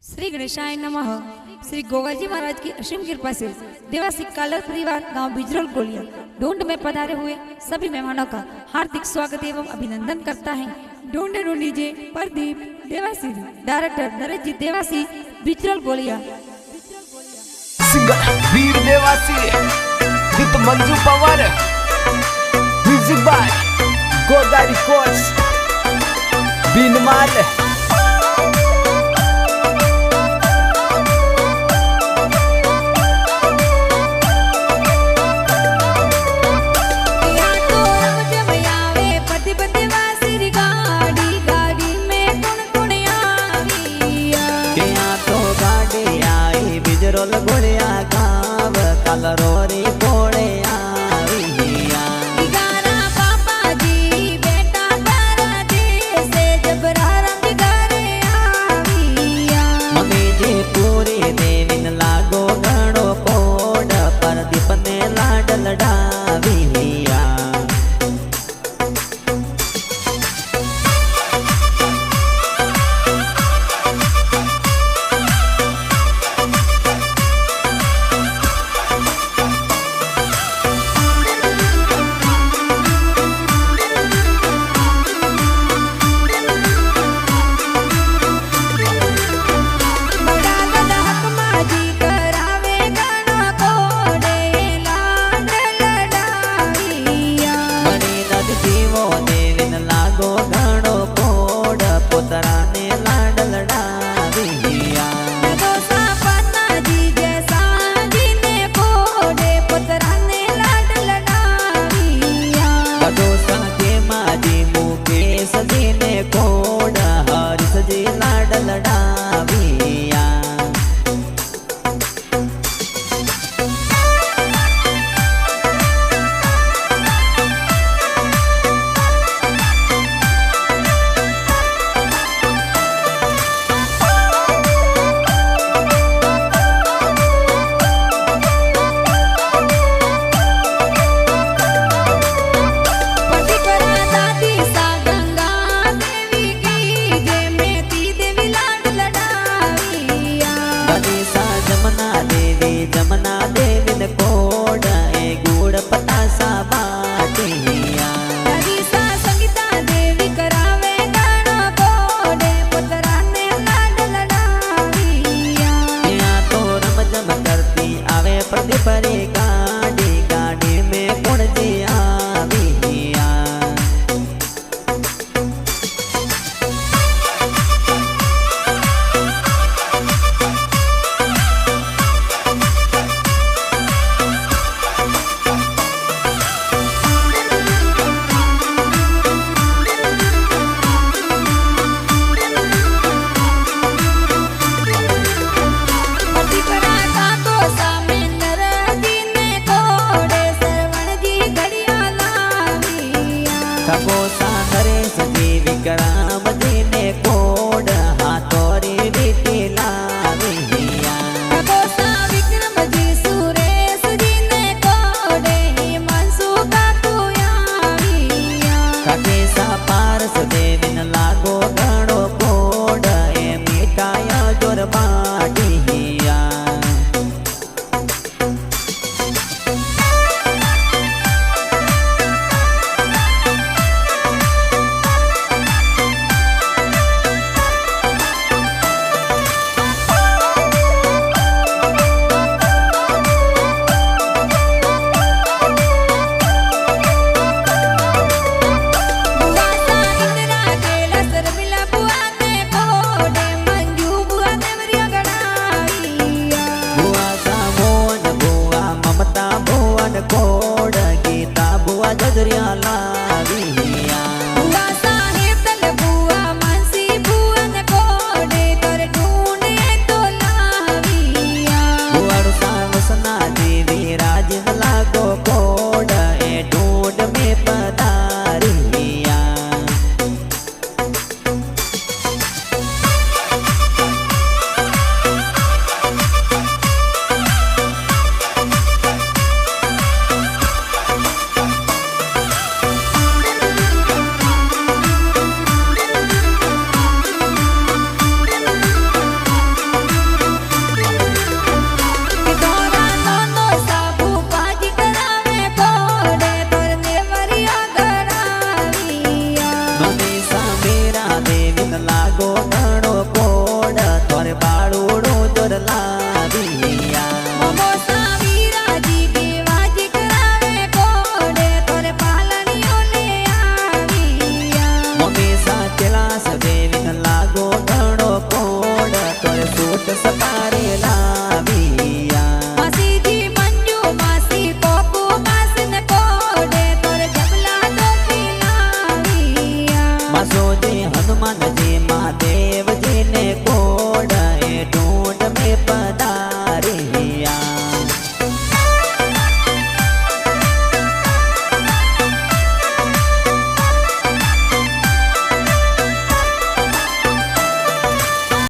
श्री गणेशाय नमः। श्री गोगाजी महाराज की असीम कृपा से देवासी कालर परिवार गांव बिजरोल गोलिया ढूंढ में पधारे हुए सभी मेहमानों का हार्दिक स्वागत एवं अभिनंदन करता है। ढूंढे ढूंढीजे Pradeep Dewasi, director Naresh ji Dewasi, Bijrol Goliya. Singer Veer Dewasi with Manju Pawar, music by Gogari Koch Bhinmal. Bijrol Goliya गाँव कलरोरी पोड़े आविया गाना पापा जी बेटा परदेस से जबरा रंग घरे आविया। मम्मी जी पूरी देविन लागो गणो पोड़ परदीप ने लाडल डाविया। जमुना देविन कोड ए गुड़ पतासा बाटिया हरीसा संगीता देवी करावे गाना कोडे पुतरा ने लाड लडाविया। यहाँ तो रम जम करती आवे प्रदीप रे गाड़ी गाड़ी में कौन जी आविया। विक्रम जी ने कोड हाथोरी रीति लाविया। विक्रम जी सुरेश जी ने कोडे हिमांशु का कुयाविया। ककेसा पारस देविन लागो गणो कोड ए मिठाया जोर बाटिया। कोड गीता बुआ जजरिया लाविया। बुआ साहिब तल बुआ मानसी बुआ ने कोडे कर ढूंढे तो लाविया। बुआ सावसना देवी राजन लागो कोड ए ढूंढ में पधारिया। વાલુડો